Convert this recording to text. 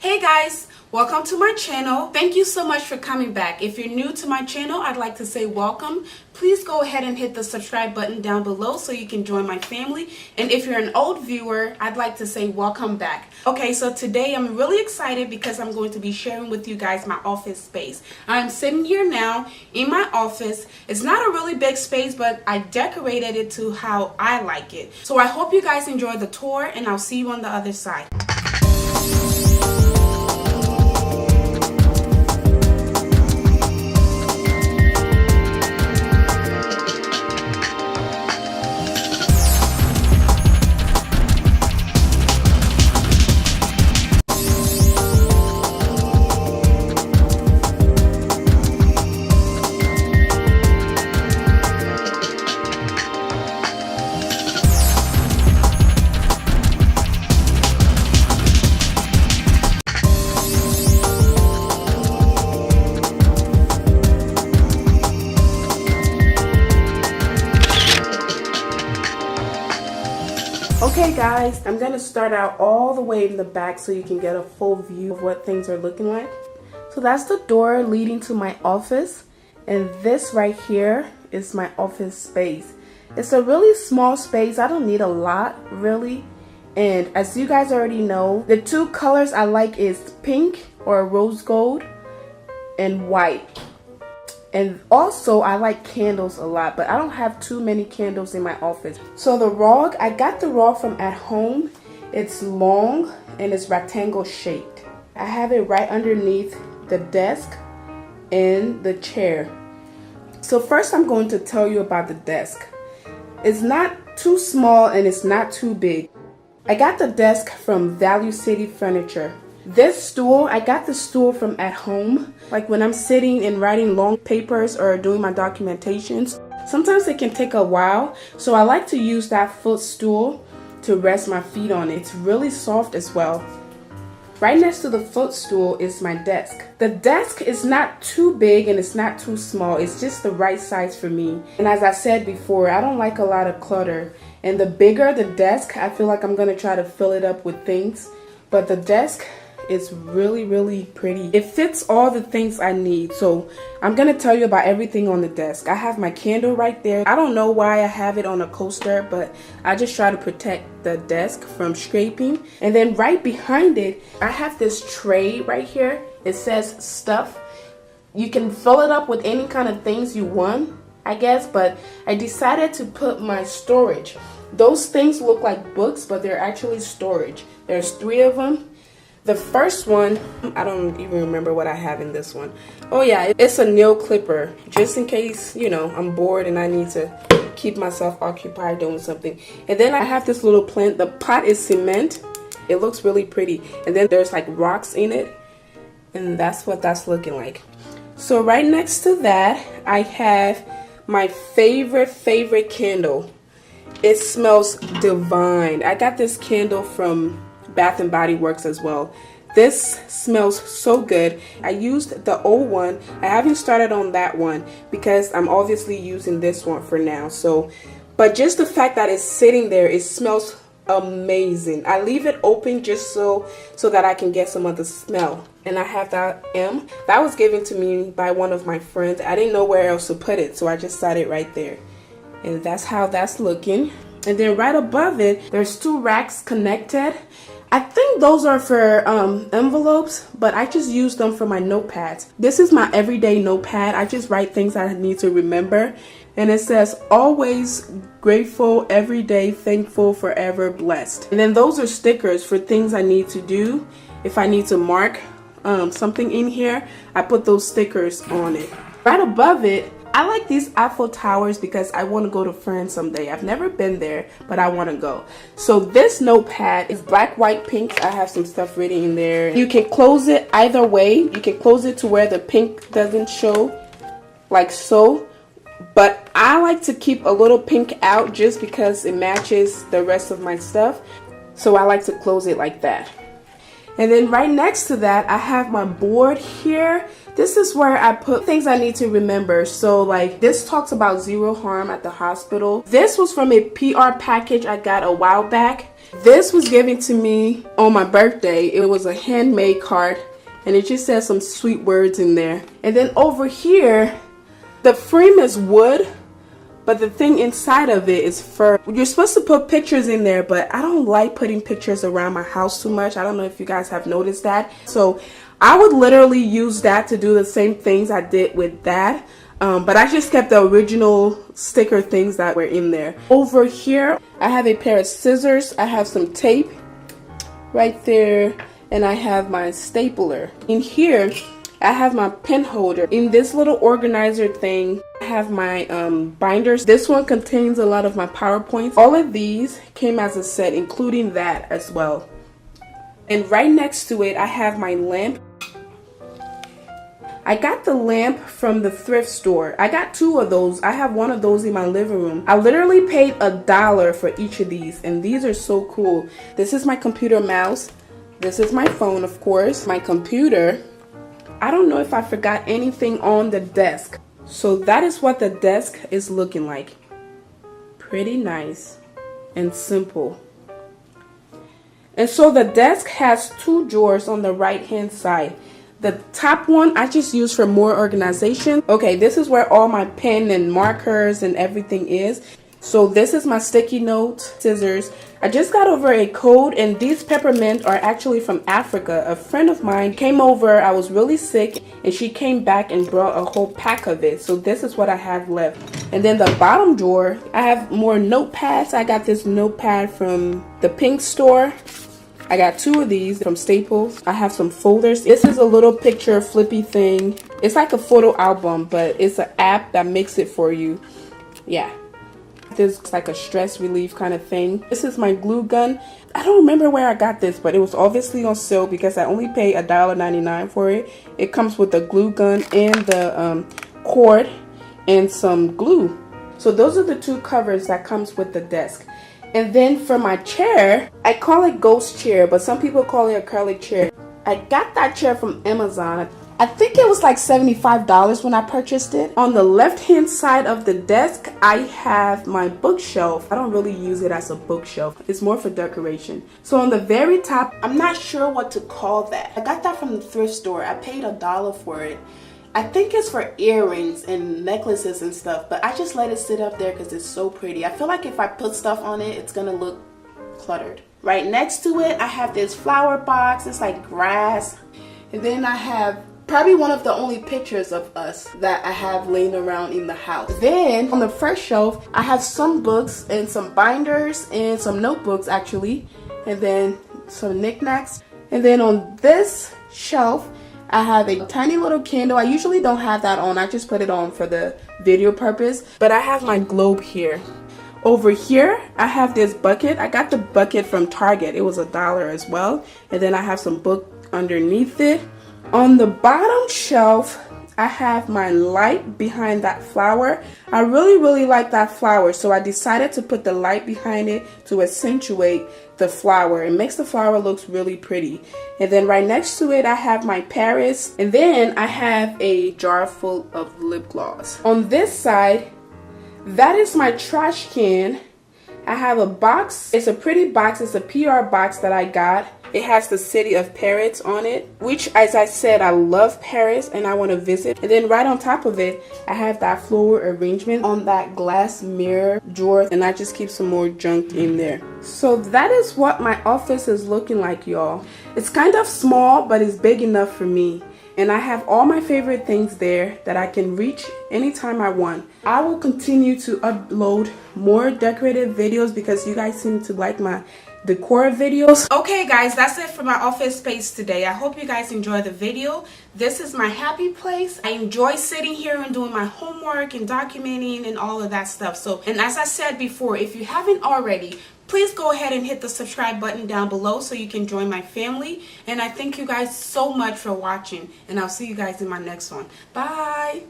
Hey guys, welcome to my channel. Thank you so much for coming back. If you're new to my channel, I'd like to say welcome. Please go ahead and hit the subscribe button down below so you can join my family. And if you're an old viewer, I'd like to say welcome back. Okay, so today I'm really excited because I'm going to be sharing with you guys my office space. I'm sitting here now in my office. It's not a really big space, but I decorated it to how I like it. So I hope you guys enjoy the tour and I'll see you on the other side. Okay guys, I'm gonna start out all the way in the back so you can get a full view of what things are looking like. So that's the door leading to my office, and this right here is my office space. It's a really small space. I don't need a lot really, and as you guys already know, the two colors I like is pink or rose gold and white. And also, I like candles a lot, but I don't have too many candles in my office. So the rug, I got the rug from at home. It's long and it's rectangle shaped. I have it right underneath the desk and the chair. So first I'm going to tell you about the desk. It's not too small and it's not too big. I got the desk from Value City Furniture. This stool, I got the stool from at home. Like when I'm sitting and writing long papers or doing my documentations, sometimes it can take a while. So I like to use that footstool to rest my feet on it. It's really soft as well. Right next to the footstool is my desk. The desk is not too big and it's not too small. It's just the right size for me. And as I said before, I don't like a lot of clutter. And the bigger the desk, I feel like I'm gonna try to fill it up with things. But the desk, it's really pretty. It fits all the things I need. So I'm gonna tell you about everything on the desk. I have my candle right there. I don't know why I have it on a coaster, but I just try to protect the desk from scraping. And then right behind it, I have this tray right here. It says stuff. You can fill it up with any kind of things you want, I guess, but I decided to put my storage. Those things look like books, but they're actually storage. There's 3 of them. The first one, I don't even remember what I have in this one. Oh yeah, it's a nail clipper, just in case, you know, I'm bored and I need to keep myself occupied doing something. And then I have this little plant. The pot is cement. It looks really pretty. And then there's like rocks in it. And that's what that's looking like. So right next to that, I have my favorite candle. It smells divine. I got this candle from Bath and Body Works as well. This smells so good. I used the old one. I haven't started on that one because I'm obviously using this one for now. So, but just the fact that it's sitting there, it smells amazing. I leave it open just so that I can get some of the smell. And I have that M. That was given to me by one of my friends. I didn't know where else to put it, so I just set it right there. And that's how that's looking. And then right above it, there's 2 racks connected. I think those are for envelopes, but I just use them for my notepads. This is my everyday notepad. I just write things I need to remember. And it says, always grateful, every day, thankful, forever blessed. And then those are stickers for things I need to do. If I need to mark something in here, I put those stickers on it. Right above it, I like these Eiffel Towers because I want to go to France someday. I've never been there, but I want to go. So this notepad is black, white, pink. I have some stuff written in there. You can close it either way. You can close it to where the pink doesn't show, like so. But I like to keep a little pink out just because it matches the rest of my stuff. So I like to close it like that. And then right next to that, I have my board here. This is where I put things I need to remember. So like this talks about zero harm at the hospital. This was from a PR package I got a while back. This was given to me on my birthday. It was a handmade card, and it just says some sweet words in there. And then over here, the frame is wood, but the thing inside of it is fur. You're supposed to put pictures in there, but I don't like putting pictures around my house too much. I don't know if you guys have noticed that. So I would literally use that to do the same things I did with that. But I just kept the original sticker things that were in there. Over here, I have a pair of scissors. I have some tape right there, and I have my stapler. In here, I have my pen holder. In this little organizer thing, I have my binders. This one contains a lot of my PowerPoints. All of these came as a set, including that as well. And right next to it, I have my lamp. I got the lamp from the thrift store. I got 2 of those. I have one of those in my living room. I literally paid $1 for each of these, and these are so cool. This is my computer mouse. This is my phone, of course. My computer. I don't know if I forgot anything on the desk. So that is what the desk is looking like. Pretty nice and simple. And so the desk has 2 drawers on the right hand side. The top one I just use for more organization. Okay, this is where all my pen and markers and everything is. So this is my sticky note, scissors. I just got over a cold, and these peppermint are actually from Africa. A friend of mine came over. I was really sick, and she came back and brought a whole pack of it. So this is what I have left. And then the bottom drawer, I have more notepads. I got this notepad from the Pink store. I got 2 of these from Staples. I have some folders. This is a little picture flippy thing. It's like a photo album, but it's an app that makes it for you. Yeah. This is like a stress relief kind of thing. This is my glue gun. I don't remember where I got this, but it was obviously on sale because I only paid $1.99 for it. It comes with the glue gun and the cord and some glue. So those are the 2 covers that comes with the desk. And then for my chair, I call it ghost chair, but some people call it acrylic chair. I got that chair from Amazon. I think it was like $75 when I purchased it. On the left hand side of the desk, I have my bookshelf. I don't really use it as a bookshelf. It's more for decoration. So on the very top, I'm not sure what to call that. I got that from the thrift store. I paid $1 for it. I think it's for earrings and necklaces and stuff, but I just let it sit up there because it's so pretty. I feel like if I put stuff on it, it's gonna look cluttered. Right next to it, I have this flower box. It's like grass. And then I have probably one of the only pictures of us that I have laying around in the house. Then on the first shelf, I have some books and some binders and some notebooks actually, and then some knickknacks. And then on this shelf, I have a tiny little candle. I usually don't have that on. I just put it on for the video purpose. But I have my globe here. Over here, I have this bucket. I got the bucket from Target. It was $1 as well. And then I have some book underneath it. On the bottom shelf, I have my light behind that flower. I really like that flower, so I decided to put the light behind it to accentuate the flower. It makes the flower look really pretty. And then right next to it, I have my Paris, and then I have a jar full of lip gloss. On this side, that is my trash can. I have a box. It's a pretty box. It's a PR box that I got. It has the city of Paris on it, which, as I said, I love Paris and I want to visit. And then right on top of it, I have that floral arrangement on that glass mirror drawer, and I just keep some more junk in there. So that is what my office is looking like, y'all. It's kind of small, but it's big enough for me. And I have all my favorite things there that I can reach anytime I want. I will continue to upload more decorative videos because you guys seem to like my decor videos. Okay guys, that's it for my office space today. I hope you guys enjoy the video. This is my happy place. I enjoy sitting here and doing my homework and documenting and all of that stuff. So, and as I said before, if you haven't already, please go ahead and hit the subscribe button down below so you can join my family. And I thank you guys so much for watching, and I'll see you guys in my next one. Bye.